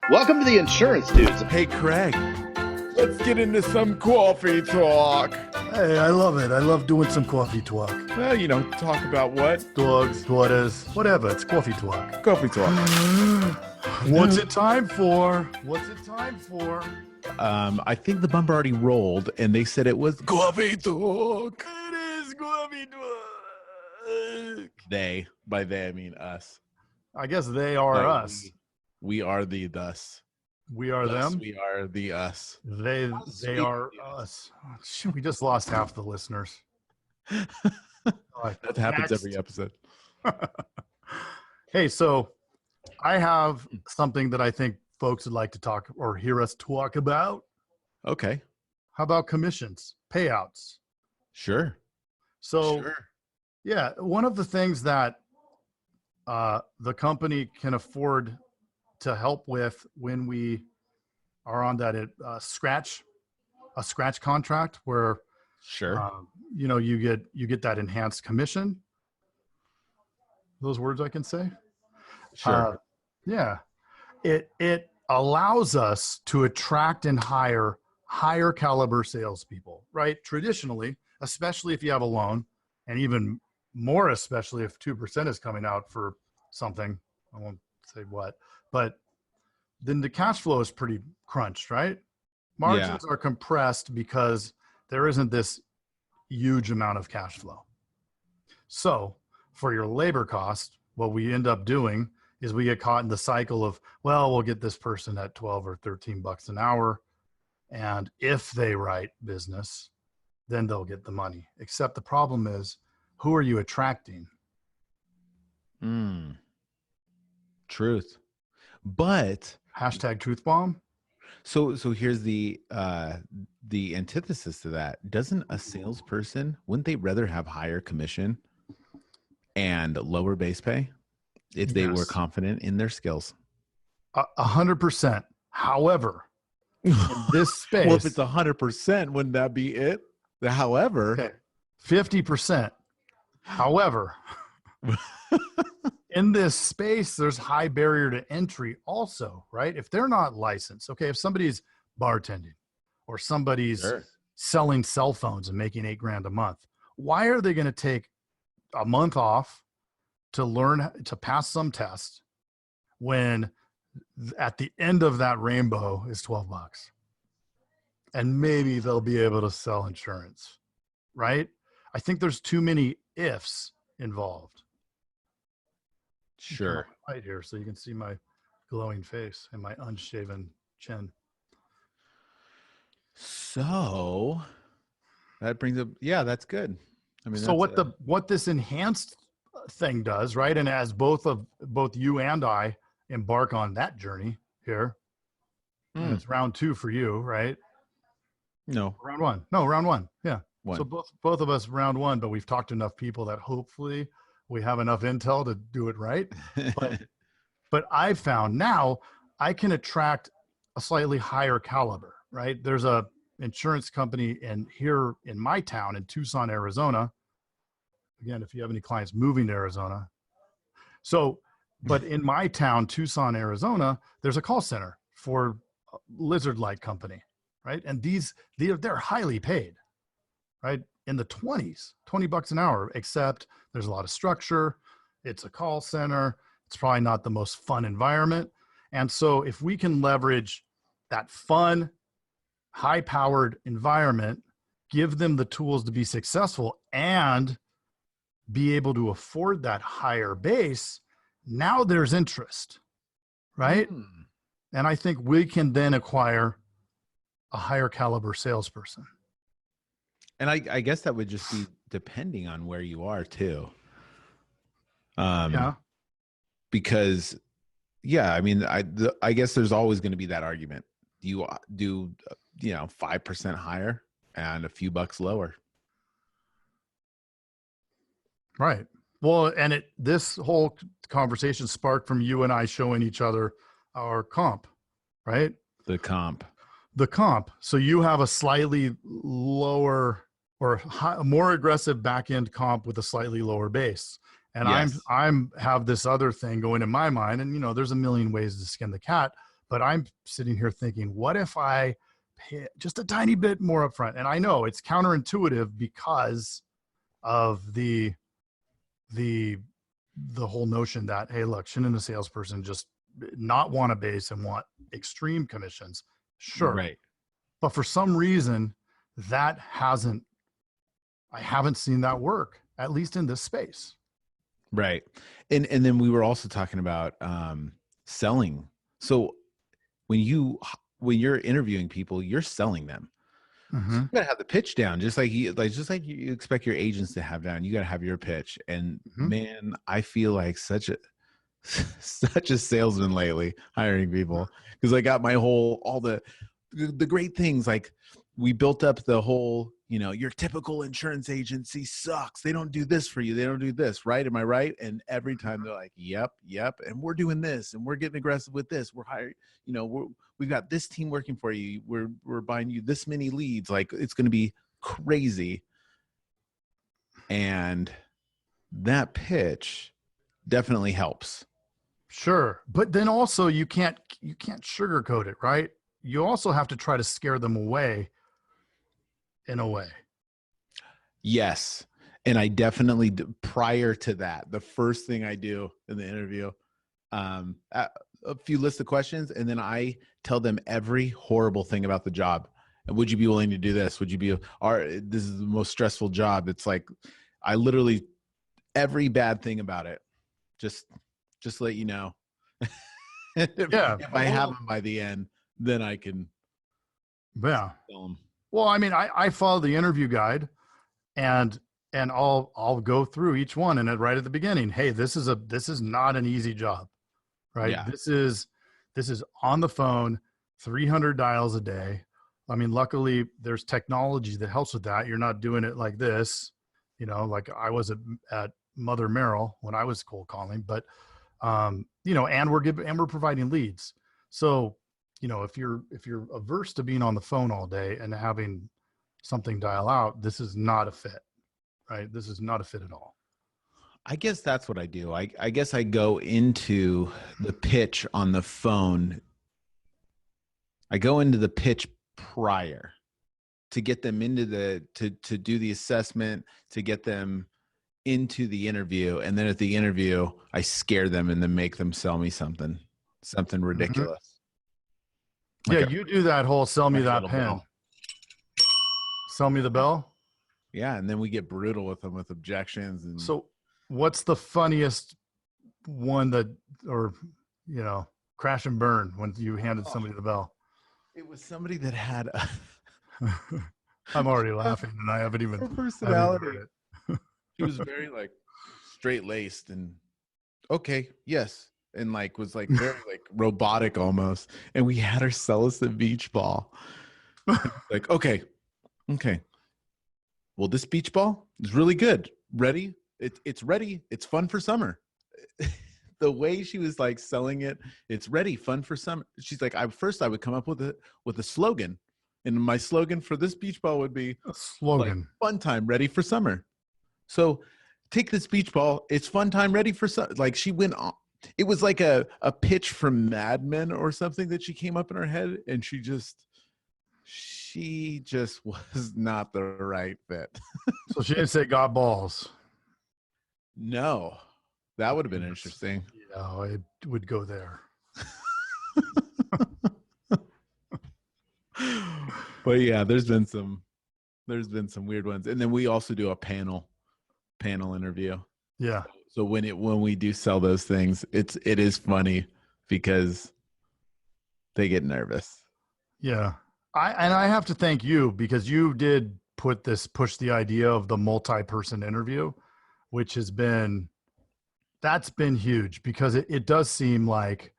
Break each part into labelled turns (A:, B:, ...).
A: Welcome to the Insurance Dudes.
B: Hey, Craig, let's get into some coffee talk.
C: Hey, I love it. I love doing some coffee talk.
B: Well, talk about what?
C: Dogs, daughters, whatever. It's coffee talk.
B: Coffee talk.
C: What's it time for? What's it time for?
B: I think the bumper already rolled, and they said it was coffee talk.
C: It is coffee talk.
B: By they, I mean us.
C: I guess they are us.
B: We are the thus.
C: We are
B: Thus
C: them.
B: We are the us.
C: They are us. Shoot, we just lost half the listeners.
B: That happens every episode.
C: Hey, so I have something that I think folks would like to talk or hear us talk about.
B: Okay.
C: How about commissions, payouts?
B: Sure.
C: So,
B: Sure.
C: yeah, one of the things that the company can afford to help with when we are on that scratch contract where
B: Sure.
C: you get that enhanced commission. Those words I can say.
B: Sure.
C: Yeah, it allows us to attract and hire higher caliber salespeople, right? Traditionally, especially if you have a loan, and even more especially if 2% is coming out for something. I won't say what, but then the cash flow is pretty crunched, right? Margins are compressed because there isn't this huge amount of cash flow. So for your labor cost, what we end up doing is we get caught in the cycle of, well, we'll get this person at 12 or 13 bucks an hour. And if they write business, then they'll get the money. Except the problem is, who are you attracting?
B: Truth. But
C: Hashtag truth bomb.
B: so here's the antithesis to that. Doesn't a salesperson, wouldn't they rather have higher commission and lower base pay if they were confident in their skills?
C: 100%. However, in this space,
B: Well, if it's 100%, wouldn't that be it? However,
C: okay, 50%. However, in this space, there's high barrier to entry also, right? If they're not licensed, okay, if somebody's bartending or somebody's selling cell phones and making $8,000 a month, why are they going to take a month off to learn to pass some test when at the end of that rainbow is 12 bucks? And maybe they'll be able to sell insurance, right? I think there's too many ifs involved.
B: sure.
C: Right here, so you can see my glowing face and my unshaven chin.
B: So that brings up, that's good. I mean,
C: So what this enhanced thing does, right? And as both you and I embark on that journey here, and it's round 2 for you, right? Round one. Yeah.
B: One.
C: So both of us round 1, but we've talked to enough people that hopefully we have enough intel to do it right. But I've found now I can attract a slightly higher caliber, right? There's a insurance company here in my town in Tucson, Arizona. Again, if you have any clients moving to Arizona. So, but in my town, Tucson, Arizona, there's a call center for a lizard-like company, right? And they're highly paid, right? In the 20s, 20 bucks an hour, except there's a lot of structure. It's a call center. It's probably not the most fun environment. And so if we can leverage that fun, high-powered environment, give them the tools to be successful and be able to afford that higher base, now there's interest, right? And I think we can then acquire a higher caliber salesperson.
B: And I guess that would just be depending on where you are too. Because I mean, I guess there's always going to be that argument. You do 5% higher and a few bucks lower.
C: Right. Well, and this whole conversation sparked from you and I showing each other our comp, right?
B: The comp.
C: So you have a slightly lower or more aggressive back end comp with a slightly lower base. And
B: yes.
C: I'm have this other thing going in my mind, and there's a million ways to skin the cat, But I'm sitting here thinking, what if I pay just a tiny bit more upfront? And I know it's counterintuitive because of the whole notion that, hey, look, shouldn't a salesperson just not want a base and want extreme commissions? Sure.
B: Right.
C: But for some reason, I haven't seen that work, at least in this space.
B: Right. And then we were also talking about selling. So when you're interviewing people, you're selling them.
C: Mm-hmm.
B: So you gotta have the pitch down, just like you expect your agents to have down. You gotta have your pitch. And man, I feel like such a salesman lately hiring people, because I got all the great things. Like we built up the whole, your typical insurance agency sucks. They don't do this for you. They don't do this. Right. Am I right? And every time they're like, yep. And we're doing this and we're getting aggressive with this. We're hiring, we've got this team working for you. We're buying you this many leads. Like it's going to be crazy. And that pitch definitely helps.
C: Sure. But then also you can't sugarcoat it, right? You also have to try to scare them away in a way.
B: Yes. And I definitely, prior to that, the first thing I do in the interview, a few lists of questions, and then I tell them every horrible thing about the job. And would you be willing to do this? Would you be, this is the most stressful job. It's like, I literally, every bad thing about it, just let you know. If I have them by the end, then I can tell them.
C: Well, I mean, I follow the interview guide, and I'll go through each one, and right at the beginning, hey, this is not an easy job, right? Yeah. This is on the phone, 300 dials a day. I mean, luckily there's technology that helps with that. You're not doing it like this, like I was at Mother Merrill when I was cold calling, but and we're providing leads. So, if you're averse to being on the phone all day and having something dial out, this is not a fit, right? This is not a fit at all.
B: I guess that's what I do. I guess I go into the pitch on the phone. I go into the pitch prior to get them into to do the assessment, to get them into the interview. And then at the interview, I scare them and then make them sell me something ridiculous.
C: Mm-hmm. Like you do that whole sell me that pen. Bell. Sell me the bell?
B: Yeah, and then we get brutal with them with objections. And
C: so what's the funniest one crash and burn when you handed somebody the bell?
B: It was somebody that had
C: I'm already laughing and I haven't even
B: personality. She was very straight-laced and okay, yes. And was very robotic almost. And we had her sell us the beach ball. Okay. Well, this beach ball is really good. Ready? It's ready. It's fun for summer. The way she was selling it, it's ready, fun for summer. She's like, I would come up with a slogan. And my slogan for this beach ball would be
C: a slogan.
B: Fun time, ready for summer. So take this beach ball. It's fun time, ready for summer. She went on. It was like a pitch from Mad Men or something that she came up in her head, and she just was not the right fit.
C: So she didn't say got balls.
B: No, that would have been interesting.
C: Yeah, it would go there.
B: But yeah, there's been some weird ones, and then we also do a panel interview.
C: Yeah.
B: So when we do sell those things, it is funny because they get nervous.
C: Yeah. I have to thank you because you did push the idea of the multi-person interview, which that's been huge because it does seem like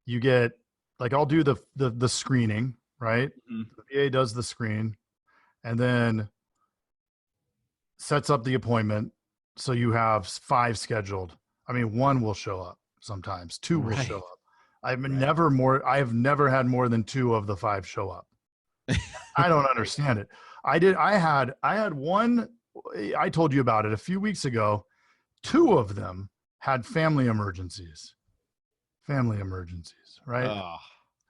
C: you get I'll do the screening, right? Mm-hmm. The VA does the screen and then sets up the appointment. So you have 5 scheduled. I mean, 1 will show up sometimes. 2 will show up. I have never had more than 2 of the 5 show up. I don't understand it. I had one, I told you about it a few weeks ago. 2 of them had family emergencies, right?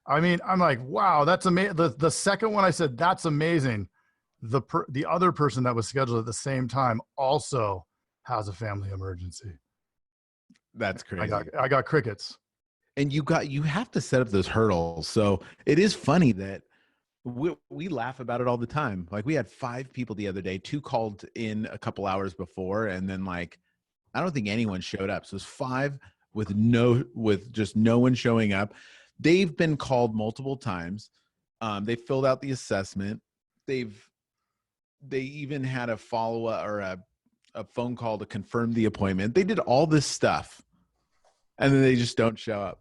C: I mean, I'm like, wow, that's amazing. The second one I said, that's amazing. The other person that was scheduled at the same time also has a family emergency.
B: That's crazy.
C: I got crickets.
B: And you have to set up those hurdles. So it is funny that we laugh about it all the time. Like we had 5 people the other day, 2 called in a couple hours before, and then like I don't think anyone showed up. So it's 5 with just no one showing up. They've been called multiple times. They filled out the assessment. They even had a follow-up or a phone call to confirm the appointment. They did all this stuff, and then they just don't show up.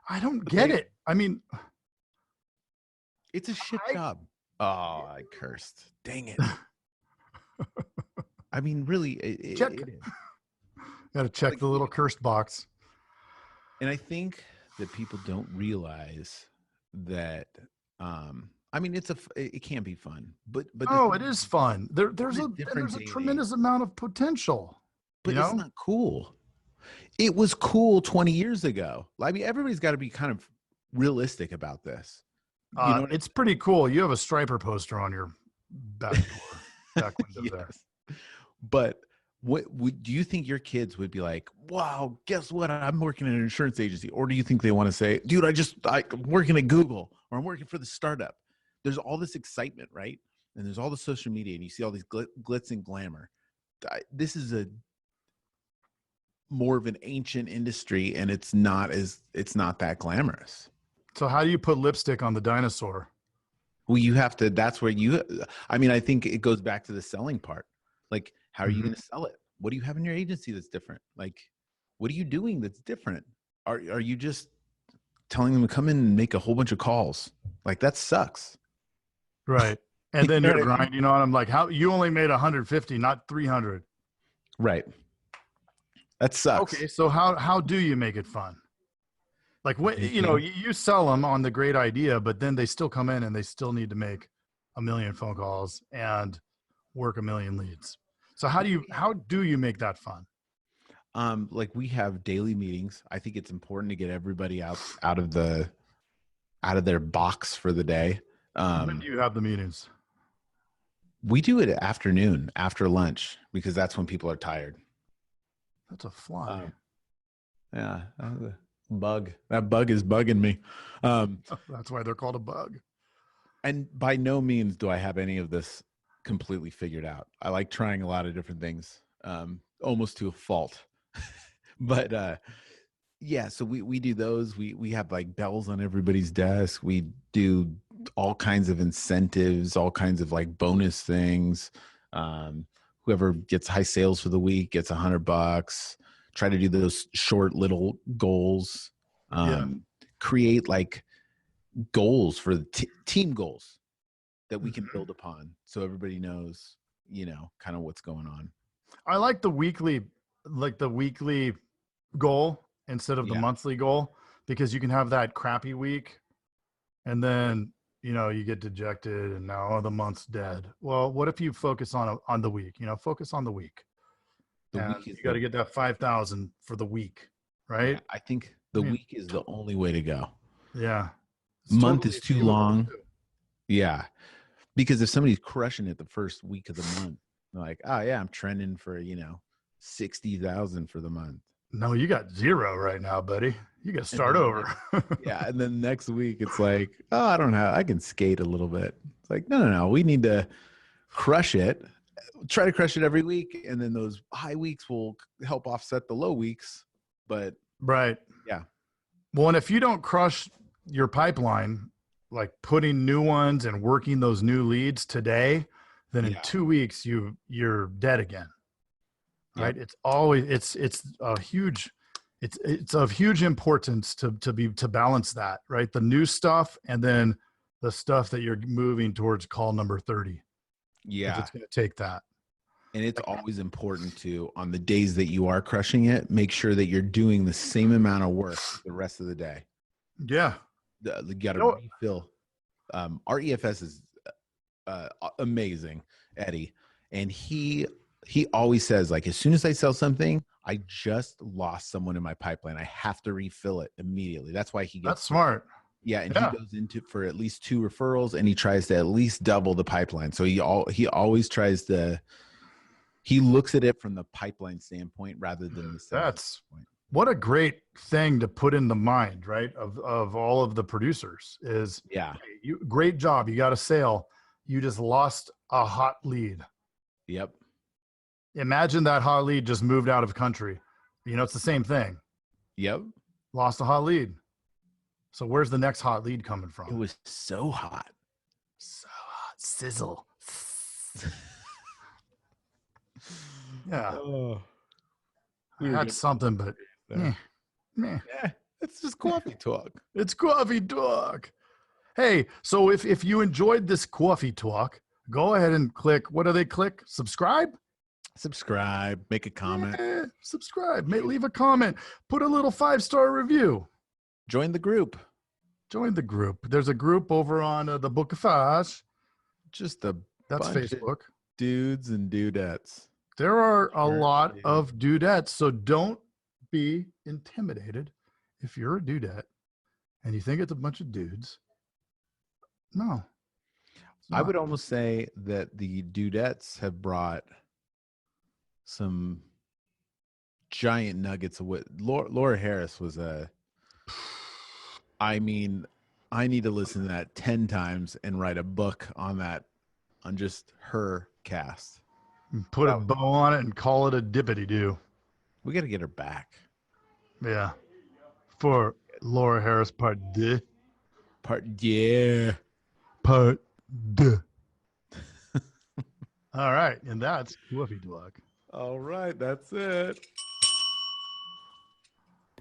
C: I don't get it. I mean,
B: it's a shit job. Oh, I cursed. Dang it. I mean, really,
C: check. Got to check the little cursed box.
B: And I think that people don't realize that. I mean, it can be fun, but
C: oh, it is fun. There's a tremendous amount of potential.
B: But it's not cool. It was cool 20 years ago. I mean, everybody's got to be kind of realistic about this. You know
C: it's pretty cool. You have a Striper poster on your back window there.
B: But do you think your kids would be like, wow, guess what? I'm working in an insurance agency. Or do you think they want to say, dude, I'm working at Google, or I'm working for the startup. There's all this excitement, right? And there's all the social media, and you see all these glitz and glamour. This is more of an ancient industry, and it's not that glamorous.
C: So how do you put lipstick on the dinosaur?
B: Well, you have to, I think it goes back to the selling part. Like, how are you going to sell it? What do you have in your agency that's different? Like, what are you doing that's different? Are you just telling them to come in and make a whole bunch of calls? Like, that sucks.
C: Right. And then you're grinding on them like, how you only made 150, not 300.
B: Right. That sucks.
C: Okay. So how do you make it fun? Like, what, you sell them on the great idea, but then they still come in and they still need to make 1 million phone calls and work 1 million leads. So how do you make that fun?
B: Like, we have daily meetings. I think it's important to get everybody out of their box for the day.
C: When do you have the meetings?
B: We do it afternoon after lunch because that's when people are tired.
C: That's a fly.
B: Yeah. Bug. That bug is bugging me.
C: That's why they're called a bug.
B: And by no means do I have any of this completely figured out. I like trying a lot of different things, almost to a fault. But yeah, so we do those. We have like bells on everybody's desk. We do all kinds of incentives, all kinds of like bonus things. Whoever gets high sales for the week gets $100. Try to do those short little goals. Create like goals for the team goals that we can build upon, so everybody knows, kind of what's going on.
C: I like the weekly goal instead of the monthly goal, because you can have that crappy week and then you get dejected and now the month's dead. Well, what if you focus on the week? Focus on the week. You got to get that 5,000 for the week, right?
B: Yeah, I think the week is the only way to go.
C: Yeah.
B: Month is too long. Yeah. Because if somebody's crushing it the first week of the month, they're like, oh yeah, I'm trending for, 60,000 for the month.
C: No, you got 0 right now, buddy. You got to start over.
B: Yeah. And then next week it's like, oh, I can skate a little bit. It's like, no. We need to crush it. Try to crush it every week. And then those high weeks will help offset the low weeks. But
C: right.
B: Yeah.
C: Well, and if you don't crush your pipeline, like putting new ones and working those new leads today, then in 2 weeks you're dead again. Right. It's always, it's of huge importance to balance that, right? The new stuff and then the stuff that you're moving towards call number 30.
B: Yeah.
C: If it's going to take that.
B: And it's always important to, on the days that you are crushing it, make sure that you're doing the same amount of work the rest of the day.
C: Yeah.
B: You got to refill. Our EFS is amazing, Eddie. And he always says, like, as soon as I sell something, I just lost someone in my pipeline. I have to refill it immediately. That's why he gets.
C: That's smart.
B: Yeah, and he goes into for at least 2 referrals, and he tries to at least double the pipeline. So he always tries to. He looks at it from the pipeline standpoint rather than the sales standpoint.
C: What a great thing to put in the mind, right? Of all of the producers is,
B: yeah,
C: hey, great job. You got a sale. You just lost a hot lead.
B: Yep.
C: Imagine that hot lead just moved out of country. It's the same thing.
B: Yep.
C: Lost a hot lead. So where's the next hot lead coming from?
B: It was so hot.
C: So hot. Sizzle. Yeah.
B: Oh,
C: I had something, but meh.
B: Yeah, it's just coffee talk.
C: It's coffee talk. Hey, so if you enjoyed this coffee talk, go ahead and click. What do they click? Subscribe?
B: Subscribe. Make a comment.
C: Yeah, subscribe. Leave a comment. Put a little 5-star review.
B: Join the group.
C: Join the group. There's a group over on the Book of Fash.
B: Just
C: that's Facebook.
B: Dudes and dudettes.
C: There are a lot of dudettes, so don't be intimidated if you're a dudette and you think it's a bunch of dudes. No.
B: I would almost say that the dudettes have brought some giant nuggets of what Laura Harris was I mean, I need to listen to that 10 times and write a book on that, on just her cast.
C: Put a bow on it and call it a dippity-doo.
B: We got to get her back.
C: Yeah. For Laura Harris part D.
B: Part
C: D. All right. And that's Woofy Dog.
B: All right. That's it.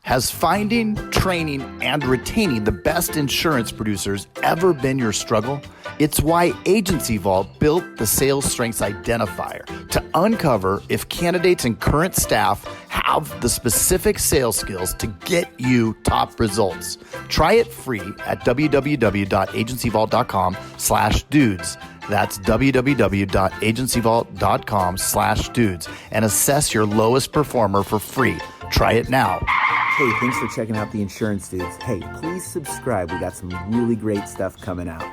A: Has finding, training, and retaining the best insurance producers ever been your struggle? It's why Agency Vault built the Sales Strengths Identifier to uncover if candidates and current staff have the specific sales skills to get you top results. Try it free at www.agencyvault.com/dudes. That's www.agencyvault.com/dudes and assess your lowest performer for free. Try it now.
D: Hey, thanks for checking out the Insurance Dudes. Hey, please subscribe. We got some really great stuff coming out.